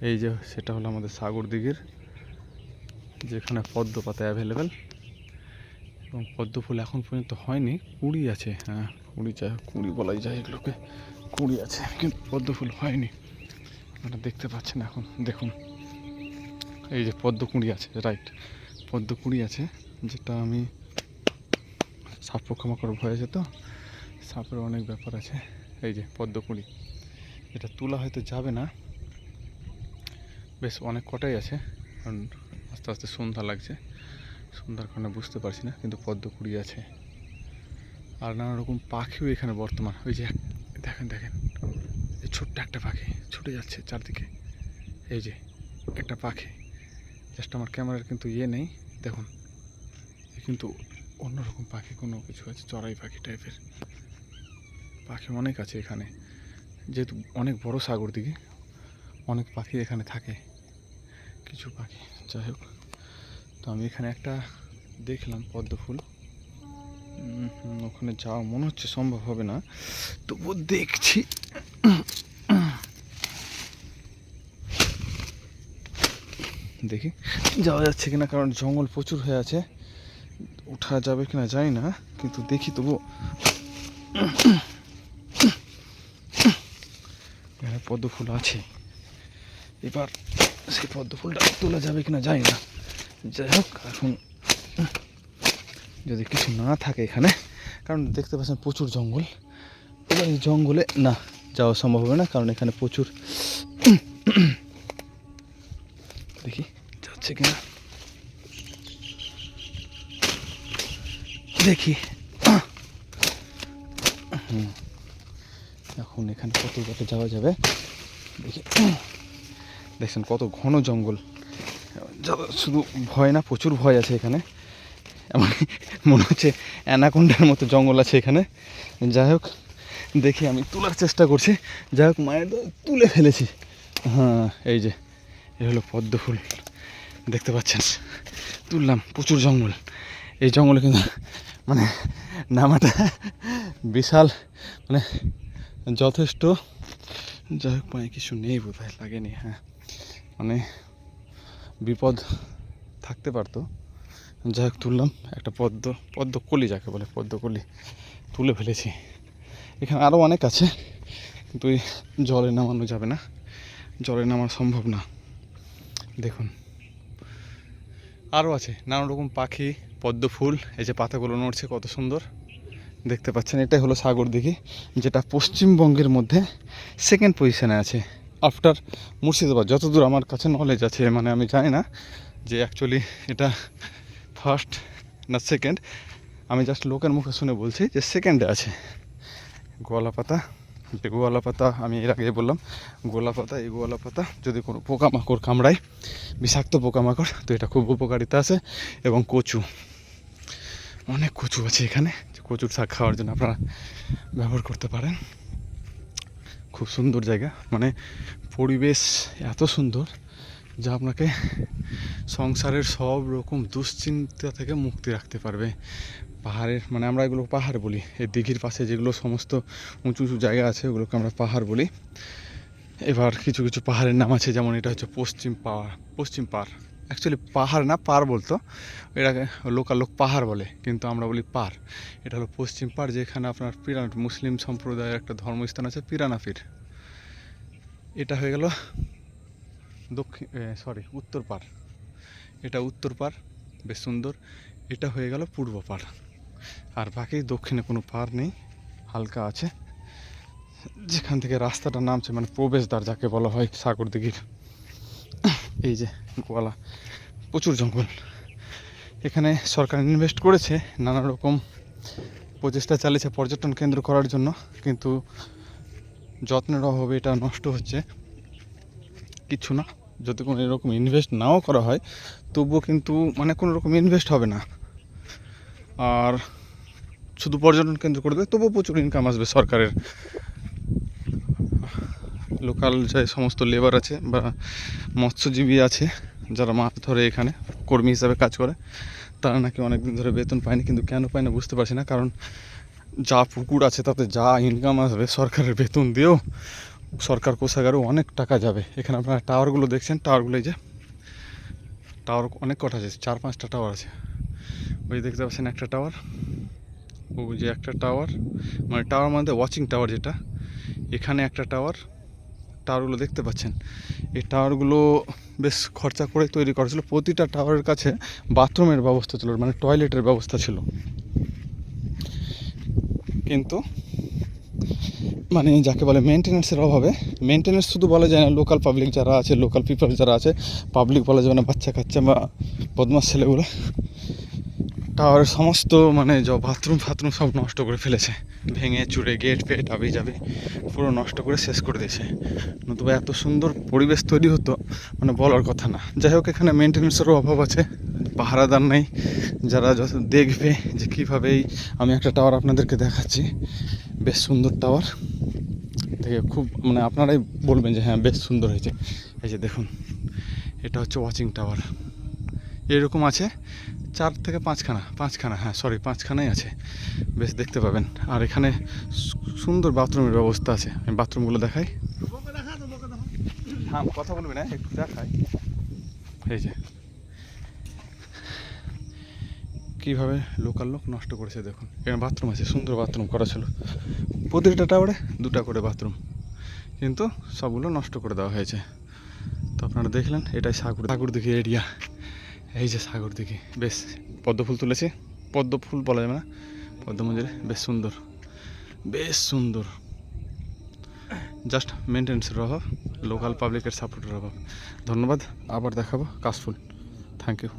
এই যে সেটা হলো আমাদের সাগর দিঘির, যেখানে পদ্ম পাতা অ্যাভেলেবেল এবং পদ্ম ফুল এখন পর্যন্ত হয়নি, কুড়ি আছে। হ্যাঁ, কুড়ি বলাই যায় এগুলোকে, কুড়ি আছে, কিন্তু পদ্ম ফুল হয়নি। আপনারা দেখতে পাচ্ছেন এখন, দেখুন এই যে পদ্ম কুঁড়ি আছে, রাইট, পদ্ম কুঁড়ি আছে, যেটা আমি সাপ পোকামাকড় ভয় আছে তো, সাপের অনেক ব্যাপার আছে। এই যে পদ্ম কুঁড়ি, এটা তোলা হয়তো যাবে না, বেশ অনেক কটাই আছে, কারণ আস্তে আস্তে সন্ধ্যা লাগছে, সন্ধ্যার কারণে বুঝতে পারছি না, কিন্তু পদ্ম কুঁড়ি আছে। আর নানা রকম পাখিও এখানে বর্তমান। ওই যে দেখেন দেখেন, এই ছোট্ট একটা পাখি ছুটে যাচ্ছে চারদিকে, এই যে একটা পাখি, জাস্ট আমার ক্যামেরার কিন্তু নেই, দেখুন, কিন্তু অন্যরকম পাখি, কোনো কিছু আছে, চড়াই পাখি টাইপের পাখি অনেক আছে এখানে, যেহেতু অনেক বড় সাগর দিকে, অনেক পাখি এখানে থাকে, কিছু পাখি। যাই হোক, তো আমি এখানে একটা দেখলাম পদ্ম ফুল, ওখানে যাওয়া মনে হচ্ছে সম্ভব হবে না, তবুও দেখছি। দেখি যাওয়া যাচ্ছে কিনা, কারণ জঙ্গল প্রচুর হয়ে আছে, ওঠা যাবে কিনা জানি না, কিন্তু দেখি তবু। এখানে পদ্ম ফুল আছে, এবার সেই পদ্ম ফুলটা তোলা যাবে কিনা জানি না। যাই হোক, এখন যদি কিছু না থাকে এখানে, কারণ দেখতে পাচ্ছেন প্রচুর জঙ্গল, এবার এই জঙ্গলে না যাওয়া সম্ভব হবে না, কারণ এখানে প্রচুর। দেখি যাচ্ছে কিনা, দেখি। এখন এখানে কত কত যাওয়া যাবে দেখি। দেখছেন কত ঘন জঙ্গল, শুধু ভয় না, প্রচুর ভয় আছে এখানে, এমন মনে হচ্ছে অ্যানাকোন্ডার মতো জঙ্গল আছে এখানে। যাই হোক, দেখি আমি তোলার চেষ্টা করছি। যাই হোক, মায়ের তুলে ফেলেছি। হ্যাঁ, এই যে এই হলো পদ্ম ফুল, দেখতে পাচ্ছেন, তুললাম। প্রচুর জঙ্গল, এই জঙ্গলে কিন্তু মানে নামাটা বিশাল, মানে যথেষ্ট। যাই হোক, পায়ে কিছু নেই বোধহয়, লাগেনি। হ্যাঁ, মানে বিপদ থাকতে পারতো। যাই হোক, তুললাম একটা পদ্মকলি, যাকে বলে পদ্মকলি, তুলে ফেলেছি। এখানে আরও অনেক আছে, কিন্তু জলে নামানো যাবে না, জলে নামানো সম্ভব না। দেখুন আরও আছে নানা রকম পাখি, পদ্ম ফুল, এই যে পাতাগুলো নড়ছে কত সুন্দর দেখতে পাচ্ছেন। এটাই হলো সাগর দিঘি, যেটা পশ্চিমবঙ্গের মধ্যে সেকেন্ড পজিশনে আছে আফটার মুর্শিদাবাদ, যতদূর আমার কাছে নলেজ আছে। মানে আমি জানি না যে অ্যাকচুয়ালি এটা ফার্স্ট না সেকেন্ড, আমি জাস্ট লোকের মুখে শুনে বলছি যে সেকেন্ডে আছে। গোয়ালা পাতা, যে গোয়ালা পাতা আমি এর আগে বললাম, গোলা পাতা, এই গোয়ালা পাতা যদি কোনো পোকামাকড় কামড়ায়, বিষাক্ত পোকামাকড়, তো এটা খুব উপকারিতা আছে। এবং কচু, অনেক কচু আছে এখানে, কচুর শাক খাওয়ার জন্য আপনারা ব্যবহার করতে পারেন। খুব সুন্দর জায়গা, মানে পরিবেশ এত সুন্দর যা আপনাকে সংসারের সব রকম দুশ্চিন্তা থেকে মুক্তি রাখতে পারবে। পাহাড়ের, মানে আমরা এগুলো পাহাড় বলি, এই দিঘির পাশে যেগুলো সমস্ত উঁচু উঁচু জায়গা আছে, ওগুলোকে আমরা পাহাড় বলি। এবার কিছু কিছু পাহাড়ের নাম আছে, যেমন এটা হচ্ছে পশ্চিম পাড়, অ্যাকচুয়ালি পাহাড় না, পার বলতো, এটাকে লোকাল লোক পাহাড় বলে, কিন্তু আমরা বলি পার। এটা হলো পশ্চিম পাড়, যেখানে আপনার মুসলিম সম্প্রদায়ের একটা ধর্মস্থান আছে, পিরানাফির। এটা হয়ে গেল উত্তর পাড়, এটা উত্তর পাড়, বেশ সুন্দর। এটা হয়ে গেল পূর্ব পাড়, আর বাকি দক্ষিণে কোনো পাড় নেই, হালকা আছে, যেখান থেকে রাস্তাটা নামছে, মানে প্রবেশদ্বার যাকে বলা হয় সাগর দিঘির। এই যে গোয়ালা, প্রচুর জঙ্গল, এখানে সরকার ইনভেস্ট করেছে, নানা রকম প্রচেষ্টা চালিয়েছে পর্যটন কেন্দ্র করার জন্য, কিন্তু যত্নের অভাবে এটা নষ্ট হচ্ছে। কিছু না, যদি কোনো এরকম ইনভেস্ট নাও করা হয়, তবুও কিন্তু মানে কোনো রকম ইনভেস্ট হবে না, আর শুধু পর্যটন কেন্দ্র করে দেবে, তবুও প্রচুর ইনকাম আসবে সরকারের। লোকাল যে সমস্ত লেবার আছে বা মৎস্যজীবী আছে, যারা মাছ ধরে এখানে কর্মী হিসাবে কাজ করে, তারা নাকি অনেক দিন ধরে বেতন পায়নি। কিন্তু কেন পায় না বুঝতে পারছি না, কারণ যা পুকুর আছে তাতে যা ইনকাম আসবে, সরকারের বেতন দিয়েও সরকার কোষাগারেও অনেক টাকা যাবে। এখানে আপনারা টাওয়ারগুলো দেখছেন, টাওয়ারগুলো এই যে টাওয়ার অনেক কটা আছে, 4-5টা টাওয়ার আছে। ওই দেখতে পাচ্ছেন একটা টাওয়ার, ওই যে একটা টাওয়ার, মানে টাওয়ার মধ্যে ওয়াচিং টাওয়ার যেটা, এখানে একটা টাওয়ার। টাওয়ারগুলো দেখতে পাচ্ছেন, এই টাওয়ারগুলো বেশ খরচা করে তৈরি করা ছিল। প্রতিটা টাওয়ারের কাছে বাথরুমের ব্যবস্থা ছিল, মানে টয়লেটের ব্যবস্থা ছিল। কিন্তু মানে যাকে বলে মেনটেন্যান্সের অভাবে, মেনটেন্যান্স শুধু বলা যায় না, লোকাল পাবলিক যারা আছে, লোকাল পিপল যারা আছে, পাবলিক বলা যাবে না, বাচ্চা কাচ্চা বা বদমাস ছেলেগুলো টাওয়ারের সমস্ত মানে বাথরুম ফাথরুম সব নষ্ট করে ফেলেছে, ভেঙে চুরে গেট ফেট আবি যাবে পুরো নষ্ট করে শেষ করে দিয়েছে। নতুবা এত সুন্দর পরিবেশ তৈরি হতো মানে বলার কথা না। যাই হোক, এখানে মেনটেন্যান্সেরও অভাব আছে, পাহারাদার নেই যারা যত দেখবে যে কীভাবেই। আমি একটা টাওয়ার আপনাদেরকে দেখাচ্ছি, বেশ সুন্দর টাওয়ার, থেকে খুব মানে আপনারাই বলবেন যে হ্যাঁ বেশ সুন্দর হয়েছে। এই যে দেখুন, এটা হচ্ছে ওয়াচিং টাওয়ার, এরকম আছে 4 থেকে 5খানা, হ্যাঁ সরি 5খানাই আছে, বেশ দেখতে পাবেন। আর এখানে সুন্দর বাথরুমের ব্যবস্থা আছে, আমি বাথরুমগুলো দেখাই। হ্যাঁ কথা বলবি না, একটু দেখাই। এই যে কীভাবে লোকাল লোক নষ্ট করেছে দেখুন। এখানে বাথরুম আছে, সুন্দর বাথরুম করা ছিল, প্রতিটা টাওয়ারে 2টা করে বাথরুম, কিন্তু সবগুলো নষ্ট করে দেওয়া হয়েছে। তো আপনারা দেখলেন, এটাই সাগরদিঘি এরিয়া। এই যে সাগরদিঘি, বেশ পদ্ম ফুল তুলেছে, পদ্ম ফুল বলা যাবে না, পদ্ম মঞ্জুরি, বেশ সুন্দর, বেশ সুন্দর। জাস্ট মেনটেন্সের অভাব, লোকাল পাবলিকের সাপোর্টের অভাব। ধন্যবাদ, আবার দেখাবো কাশফুল। Thank you.